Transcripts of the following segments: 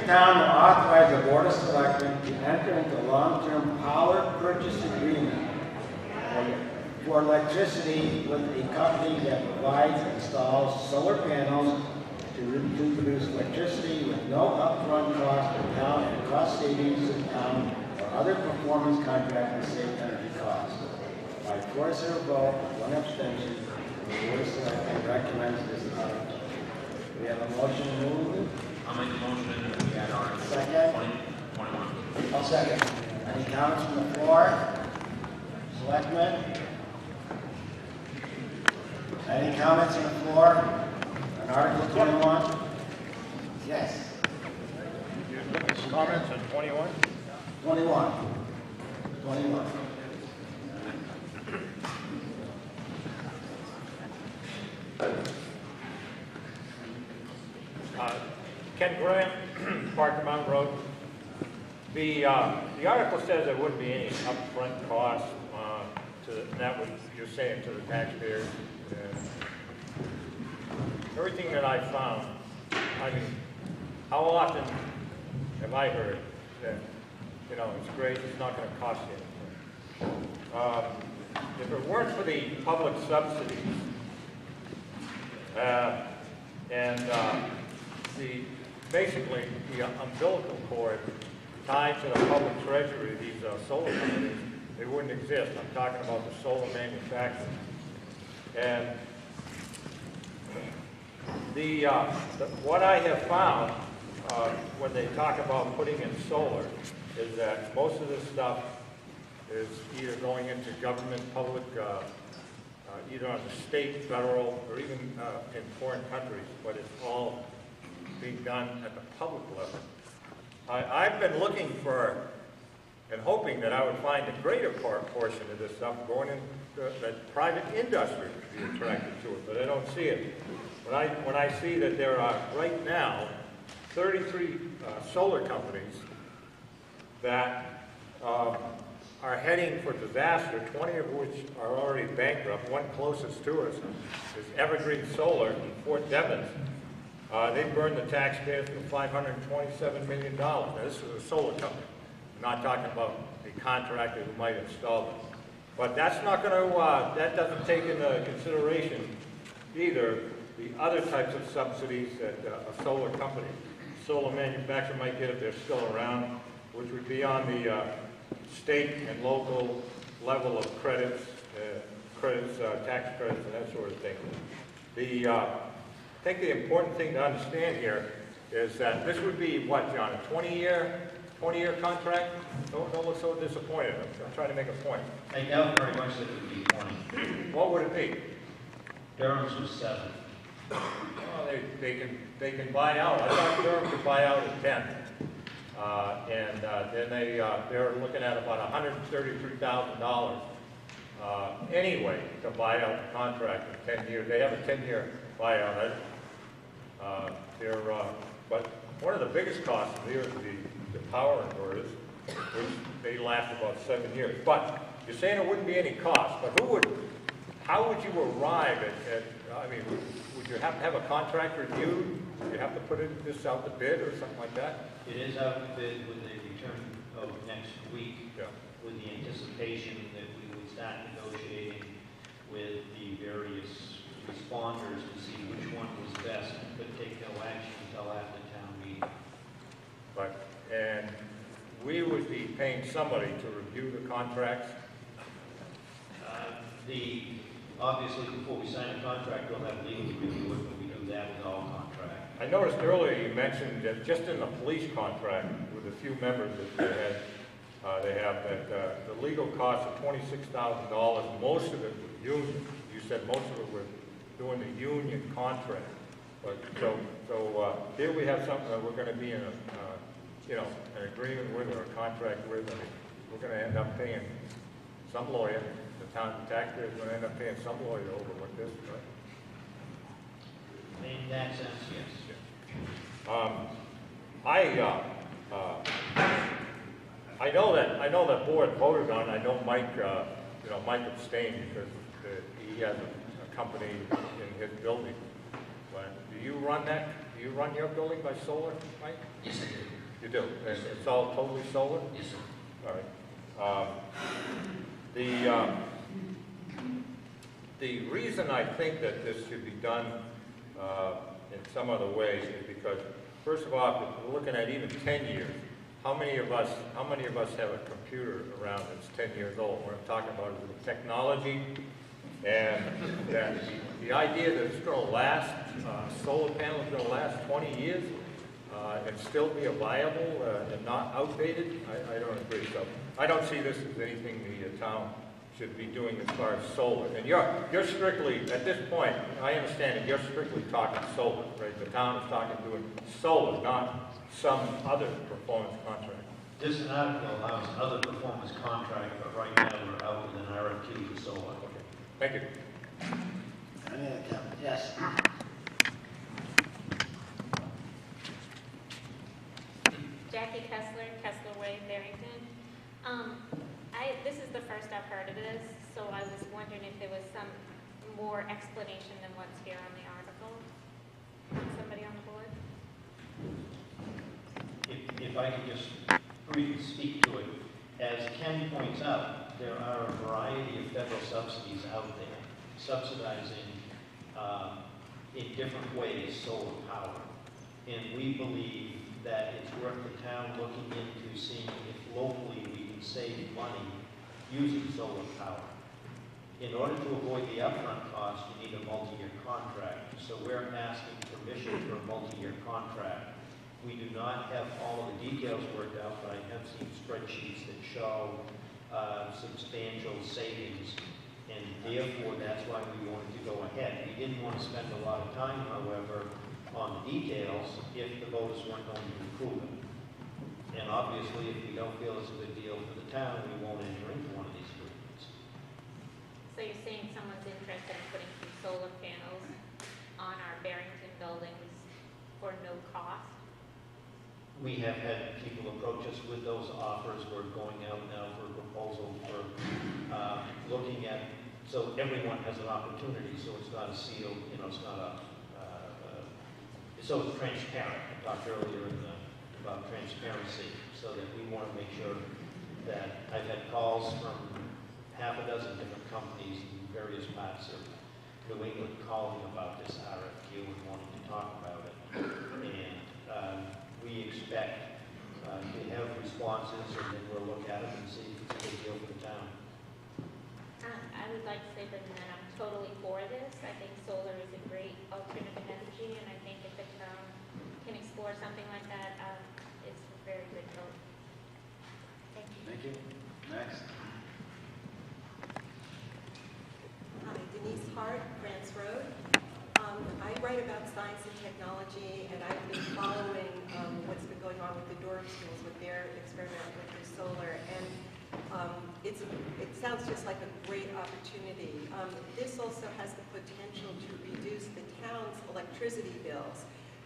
town will authorize the Board of Selectmen to enter into a long-term power purchase agreement for electricity with a company that provides and installs solar panels to produce electricity with no upfront cost to the town and cost savings to the town or other performance contract to save energy costs. By 4-0 vote, with 1 abstention, the Board of Selectmen recommends this article. We have a motion moved. I'll make a motion that we add Article Second. 21. I'll second. Any comments from the floor? Selectmen? Any comments on the floor on Article 21? Yes. Comments on 21? 21. 21. Ken Graham, Parker Mountain Road. The article says there wouldn't be any upfront cost that would, you're saying, to the taxpayers. Everything that I found, I mean, how often have I heard that, you know, it's great, it's not going to cost you anything. If it weren't for the public subsidies basically the umbilical cord tied to the public treasury, these solar companies, they wouldn't exist. I'm talking about the solar manufacturers. And what I have found when they talk about putting in solar is that most of this stuff is either going into government, public, either on the state, federal, or even in foreign countries, but it's all being done at the public level. I've been looking for and hoping that I would find a greater portion of this stuff going into that private industry would be attracted to it, but I don't see it. When I see that there are right now 33 solar companies that are heading for disaster, 20 of which are already bankrupt. One closest to us is Evergreen Solar in Fort Devens. They burned the taxpayers for $527 million. Now, this is a solar company. I'm not talking about the contractor who might install it. But that's not going to, that doesn't take into consideration either the other types of subsidies that a solar company, solar manufacturer might get if they're still around, which would be on the state and local level of credits, tax credits, and that sort of thing. I think the important thing to understand here is that this would be what, John, a 20-year contract? Don't look so disappointed. I'm trying to make a point. I doubt very much that it would be 20. What would it be? Durham's was 7. Well, they can buy out. I thought Durham could buy out at 10. Then they're looking at about $133,000 anyway to buy out the contract in 10 years. They have a 10-year buyout. But one of the biggest costs here is the power inverters, which they last about 7 years. But you're saying there wouldn't be any cost. But how would you arrive at I mean, would you have to have a contract reviewed? Would you have to put this out to bid or something like that? It is out to bid with the return of next week, Yeah. with the anticipation that we would start negotiating with the various responders to see which one was best, but take no action until after town meeting. And we would be paying somebody to review the contracts. Obviously, before we sign a contract, we'll have legal review it, but we do that with all contracts. I noticed earlier you mentioned that just in the police contract, with a few members that they have that the legal cost of $26,000. Most of it was union. You said most of it was doing the union contract. But so here we have something that we're going to be in an agreement with or a contract with, and we're going to end up paying some lawyer. The taxpayer is going to end up paying some lawyer over what this, right? In that sense, yes. I know that board voted on. I know Mike, Mike abstained because he has a company in his building Do you run that? Do you run your building by solar, Mike? Yes, I do. You do, and it's all totally solar? Yes, sir. All right. The reason I think that this should be done in some other way is because, first of all, if we're looking at even 10 years, how many of us have a computer around that's 10 years old? What I'm talking about is the technology, and that the idea that it's going to last, solar panels going to last 20 years and still be viable and not outdated, I don't agree. So I don't see this as anything the town should be doing as far as solar. And you're strictly, at this point, I understand that you're strictly talking solar, right? The town is talking doing solar, not some other performance contract. This article allows other performance contract, but right now we're out with an RFQ for solar. Okay. Thank you. Any other comment? Yes. Jackie Kessler, Kessler Way, Barrington. This is the first I've heard of this, so I was wondering if there was some more explanation than what's here on the article from somebody on the board. If I could just briefly speak to it, as Ken points out, there are a variety of federal subsidies out there subsidizing in different ways solar power. And we believe that it's worth the town looking into seeing if locally we can save money using solar power. In order to avoid the upfront cost, you need a multi-year contract. So we're asking permission for a multi-year contract. We do not have all of the details worked out, but I have seen spreadsheets that show substantial savings, and therefore that's why we wanted to go ahead. We didn't want to spend a lot of time, however, on the details if the voters weren't going to approve it. And obviously, if we don't feel it's a good deal for the town, we won't enter into one of these agreements. So you're saying someone's interested in putting some solar panels on our Barrington buildings for no cost? We have had people approach us with those offers. We're going out now for a proposal for looking at, so everyone has an opportunity, so it's not a seal, it's not a, so it's transparent. I talked earlier about transparency, so that we want to make sure that I've had calls from half a dozen different companies in various parts of New England calling about this RFQ and wanting to talk about it. And we expect to have responses, and then we'll look at it and see if it's a good deal for the town. I would like to say that I'm totally for this. I think solar is a great alternative energy, and I think if the town can explore something like that, it's a very good vote. Thank you. Thank you. Next. Hi, Denise Hart, Grants Road. I write about science and technology, and I've been following what's been going on with the Durham schools with their experiment with the solar, and it sounds just like a great opportunity. This also has the potential to reduce the town's electricity bills,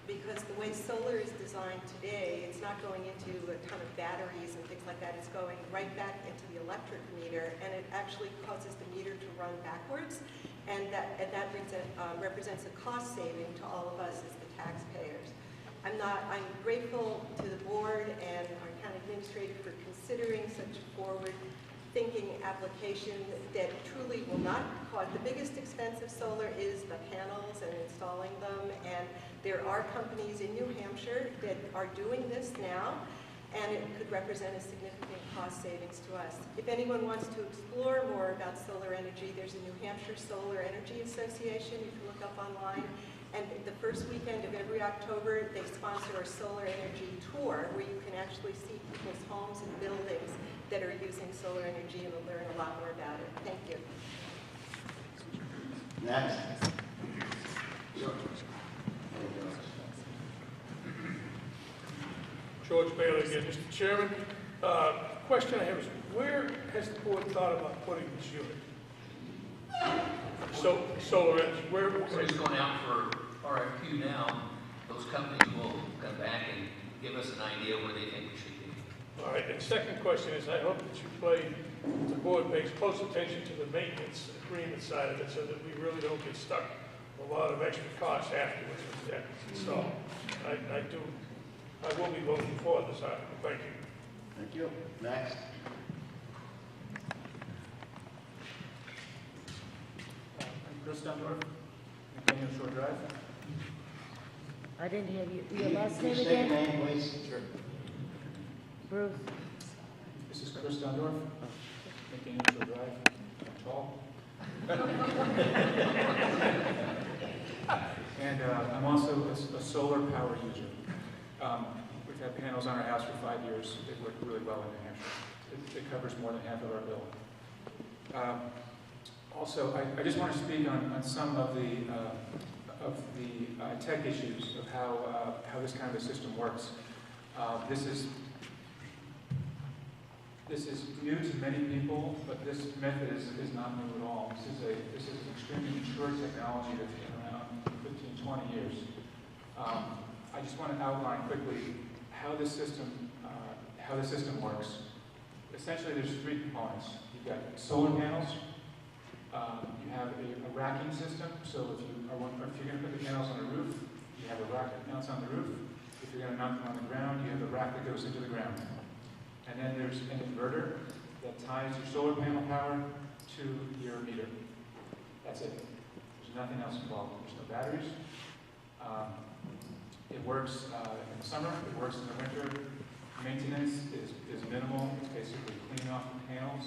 because the way solar is designed today, it's not going into a ton of batteries and things like that. It's going right back into the electric meter, and it actually causes the meter to run backwards, and that represents a cost saving to all of us as the taxpayers. I'm grateful to the board and our town administrator for considering such a forward-thinking application that truly will not cause. The biggest expense of solar is the panels and installing them, and there are companies in New Hampshire that are doing this now, and it could represent a significant cost savings to us. If anyone wants to explore more about solar energy, there's a New Hampshire Solar Energy Association you can look up online. And the first weekend of every October, they sponsor a solar energy tour where you can actually see people's homes and buildings that are using solar energy, and will learn a lot more about it. Thank you. Next. George Bailey again, Mr. Chairman. Question I have is, where has the board thought about putting this unit? Solar energy, where? So it's going out for RFQ now. Those companies will come back and give us an idea where they think we should be. All right, and second question is, I hope that the board pays close attention to the maintenance agreement side of it, so that we really don't get stuck a lot of extra costs afterwards with that. So I will be voting for this article. Thank you. Thank you. Next. I'm Chris Dundorf, McDaniel Shore Drive. I didn't hear you. Your last Can you name state your again? name, please? Sure. Bruce. This is Chris Dundorf, McDaniel Shore Drive. I'm tall. And I'm also a solar power user. We've had panels on our house for 5 years. They work really well in New Hampshire. It covers more than half of our bill. Also, I just want to speak on some of the tech issues of how this kind of a system works. This is new to many people, but this method is not new at all. This is an extremely mature technology that's been around 15, 20 years. I just want to outline quickly how this system works. Essentially, there's 3 components. You've got solar panels. You have a racking system. So if you're going to put the panels on a roof, you have a rack that mounts on the roof. If you're going to mount them on the ground, you have a rack that goes into the ground. And then there's an inverter that ties your solar panel power to your meter. That's it. There's nothing else involved. There's no batteries. It works in the summer. It works in the winter. Maintenance is minimal. It's basically cleaning off the panels.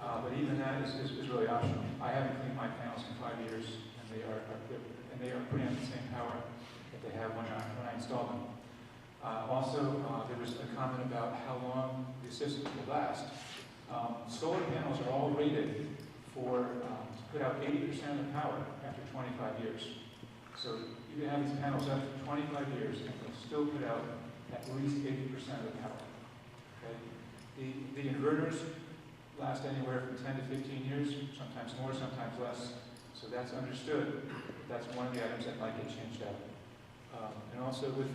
But even that is really optional. I haven't cleaned my panels in 5 years, and they are putting out the same power that they have when I install them. Also, there was a comment about how long the systems will last. Solar panels are all rated to put out 80% of the power after 25 years. So you can have these panels up for 25 years and they'll still put out at least 80% of the power. Okay? The inverters last anywhere from 10 to 15 years, sometimes more, sometimes less. So that's understood. That's one of the items that might get changed out. And also with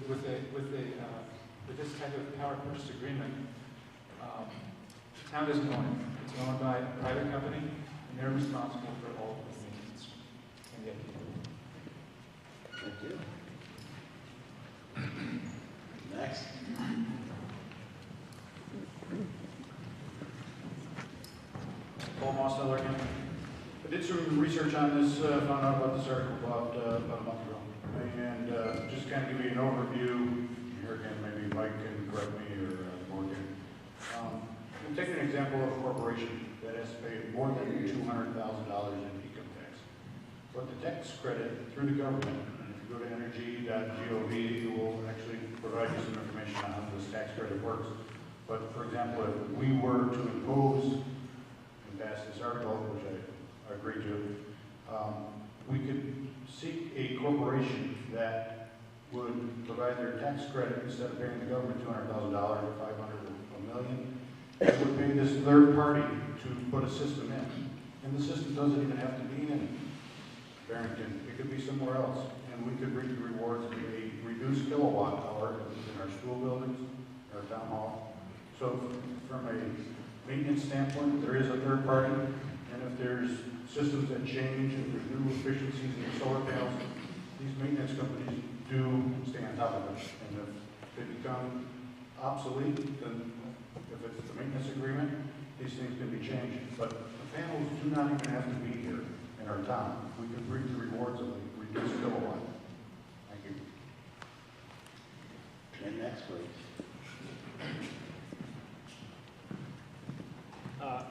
this type of power purchase agreement, the town doesn't own it. It's owned by a private company, and they're responsible for all of the maintenance and the upkeep. Thank you. Next. Paul Mosteller again. I did some research on this, found out about this article about a month ago. And just kind of give you an overview. Here again, maybe Mike can correct me or Morgan. I'm taking an example of a corporation that has to pay more than $200,000 in income tax. But the tax credit through the government, and if you go to energy.gov, it will actually provide you some information on how this tax credit works. But for example, if we were to impose and pass this article, which I agree to, we could seek a corporation that would provide their tax credit instead of paying the government $200,000 or $500,000 or $1 million. It would pay this third party to put a system in. And the system doesn't even have to be in Barrington. It could be somewhere else. And we could reap the rewards of a reduced kilowatt hour in our school buildings, our town hall. So from a maintenance standpoint, there is a third party. And if there's systems that change, if there's new efficiencies in the solar panels, these maintenance companies do stay on top of it. And if they become obsolete, then if it's the maintenance agreement, these things can be changed. But the panels do not even have to be here in our town. We can reap the rewards of a reduced kilowatt. Thank you. And next, please.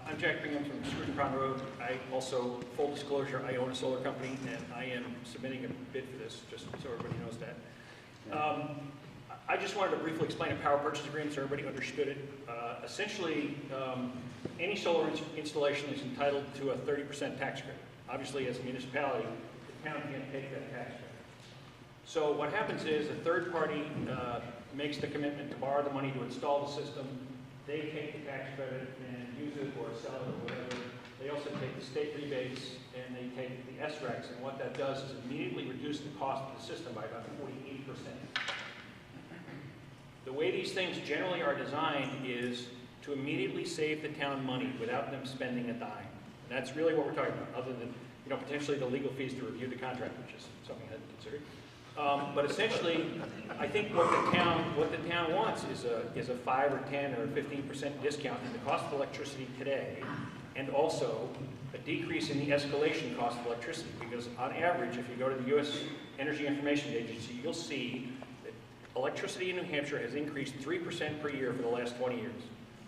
I'm Jack Bingham from Scruton Pond Road. I also, full disclosure, I own a solar company, and I am submitting a bid for this, just so everybody knows that. I just wanted to briefly explain a power purchase agreement so everybody understood it. Essentially, any solar installation is entitled to a 30% tax credit. Obviously, as a municipality, the town can't take that tax credit. So what happens is a third party makes the commitment to borrow the money to install the system. They take the tax credit and use it or sell it or whatever. They also take the state rebates and they take the SRECs, and what that does is immediately reduce the cost of the system by about 48%. The way these things generally are designed is to immediately save the town money without them spending a dime. And that's really what we're talking about, other than potentially the legal fees to review the contract, which is something I hadn't considered. But essentially, I think what the town wants is a 5 or 10 or 15% discount in the cost of electricity today, and also a decrease in the escalation cost of electricity. Because on average, if you go to the U.S. Energy Information Agency, you'll see that electricity in New Hampshire has increased 3% per year for the last 20 years.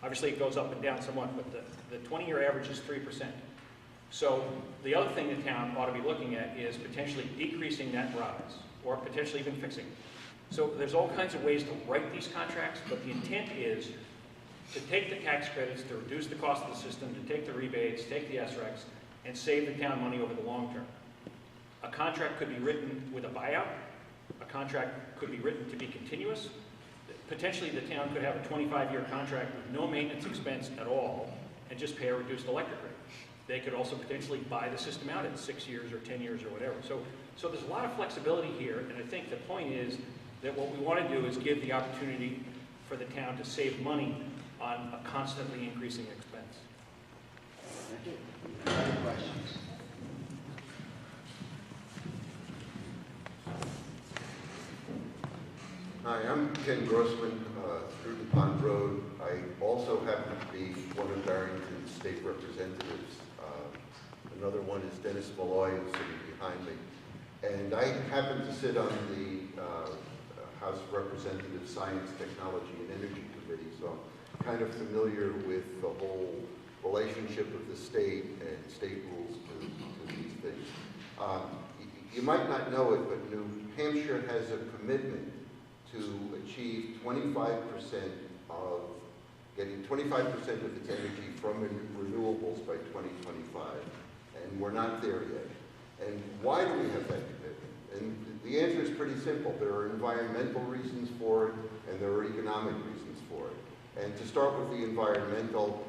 Obviously, it goes up and down somewhat, but the 20-year average is 3%. So the other thing the town ought to be looking at is potentially decreasing that rise, or potentially even fixing it. So there's all kinds of ways to write these contracts, but the intent is to take the tax credits, to reduce the cost of the system, to take the rebates, take the SRECs, and save the town money over the long term. A contract could be written with a buyout. A contract could be written to be continuous. Potentially, the town could have a 25-year contract with no maintenance expense at all and just pay a reduced electric rate. They could also potentially buy the system out in 6 years or 10 years or whatever. So there's a lot of flexibility here, and I think the point is that what we want to do is give the opportunity for the town to save money on a constantly increasing expense. Thank you. Any questions? Hi, I'm Ken Grossman, through the Pond Road. I also happen to be one of Barrington's state representatives. Another one is Dennis Malloy, who's sitting behind me. And I happen to sit on the House of Representatives Science, Technology, and Energy Committee, so I'm kind of familiar with the whole relationship of the state and state rules to these things. You might not know it, but New Hampshire has a commitment to achieve 25% of, getting 25% of its energy from renewables by 2025. And we're not there yet. And why do we have that commitment? And the answer is pretty simple. There are environmental reasons for it, and there are economic reasons for it. And to start with the environmental,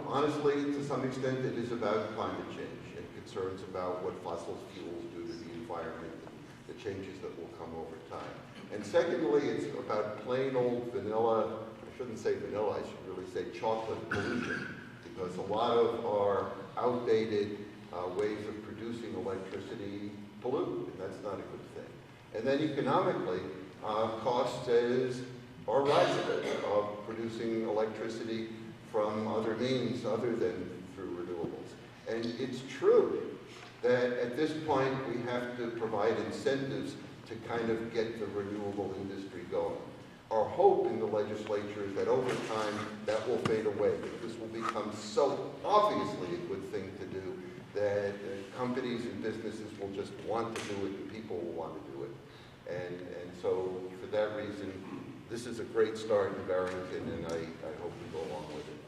honestly, to some extent, it is about climate change and concerns about what fossil fuels do to the environment and the changes that will come over time. And secondly, it's about plain old vanilla, I shouldn't say vanilla, I should really say chocolate pollution, because a lot of our outdated ways of producing electricity pollute, and that's not a good thing. And then economically, costs are rising of producing electricity from other means other than through renewables. And it's true that at this point we have to provide incentives to kind of get the renewable industry going. Our hope in the legislature is that over time that will fade away, that this will become so obviously a good thing to do that companies and businesses will just want to do it and people will want to do it. And so for that reason, this is a great start in Barrington, and I hope we go along with it.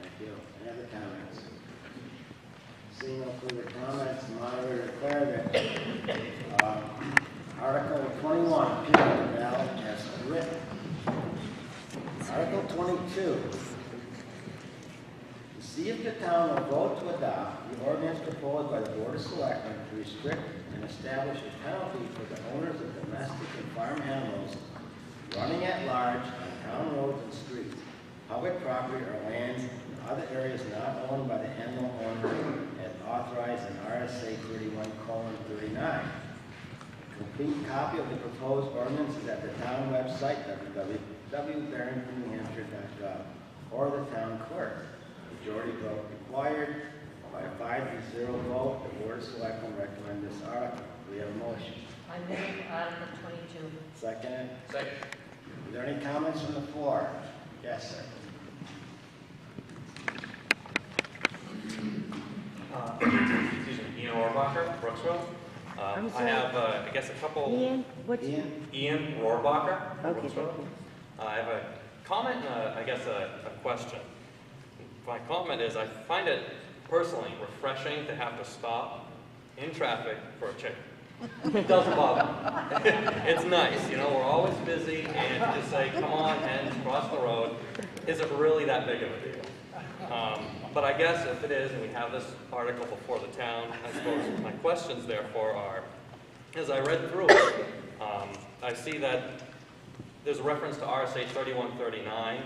Thank you. Any other comments? Seeing no further comments, the moderator declare that Article 21, appeal on the ballot as written. Article 22. To see if the town will vote to adopt the ordinance proposed by the Board of Selectmen to restrict and establish a penalty for the owners of domestic and farm animals running at large on town roads and streets, public property or lands, and other areas not owned by the animal owner as authorized in RSA 31:39. A complete copy of the proposed ordinance is at the town website, www.barringtonnewhampshire.gov, or the town clerk. Majority vote required. By a 5-0 vote, the Board of Selectmen recommend this article. Do we have a motion? I move Article 22. Second. Second. Are there any comments from the floor? Yes, sir. Excuse me, Ian Rohrbacher, Brooksville. I'm I sorry. have, I guess, a couple. Ian, what's Ian Rohrbacher. Okay, Brooksville. thank you. I have a comment and, I guess, a question. My comment is I find it personally refreshing to have to stop in traffic for a chicken. It doesn't bother me. It's nice, we're always busy, and to just say, come on, and cross the road, is it really that big of a deal? But I guess if it is, and we have this article before the town, I suppose my questions therefore are, as I read through it, I see that there's a reference to RSA 3139,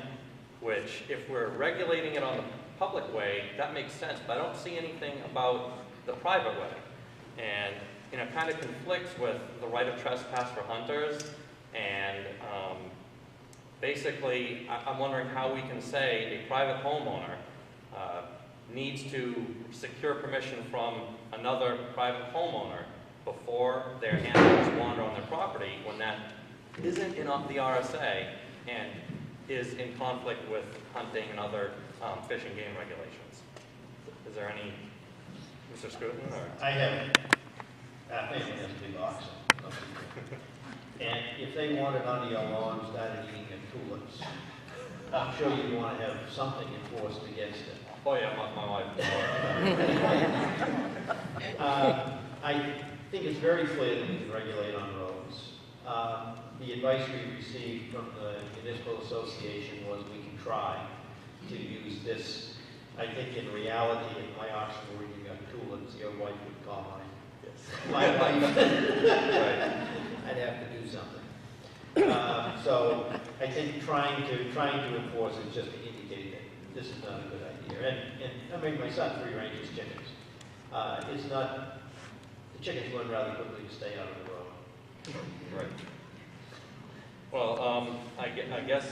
which if we're regulating it on the public way, that makes sense, but I don't see anything about the private way. And, you know, it kind of conflicts with the right of trespass for hunters, and basically, I'm wondering how we can say a private homeowner needs to secure permission from another private homeowner before their animals wander on their property, when that isn't in the RSA and is in conflict with hunting and other fish and game regulations. Is there any, Mr. Scruton, or? I have, our family has a big oxen. And if they wanted under your lawn and started eating your tulips, I'm sure you'd want to have something enforced against it. Oh yeah, my wife. I think it's very clear that we can regulate on roads. The advice we received from the Municipal Association was we can try to use this. I think in reality, if my oxen were eating your tulips, your wife would call my wife. Right. I'd have to do something. So I think trying to enforce it just to indicate that this is not a good idea. And I mean, my son free ranges chickens. It's not, the chickens learn rather quickly to stay out of the road. Right. Well, I guess,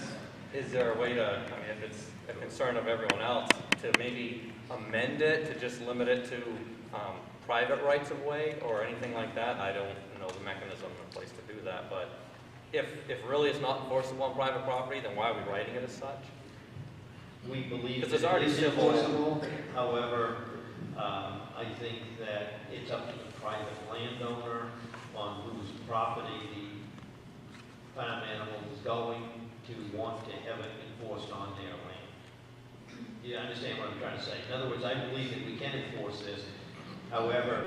is there a way to, I mean, if it's a concern of everyone else, to maybe amend it to just limit it to private rights of way or anything like that? I don't know the mechanism in place to do that, but if really it's not enforceable on private property, then why are we writing it as such? We believe Because that there's already it is civil- enforceable. However, I think that it's up to the private landowner on whose property the farm animal is going to want to have it enforced on their land. You understand what I'm trying to say? In other words, I believe that we can enforce this. However,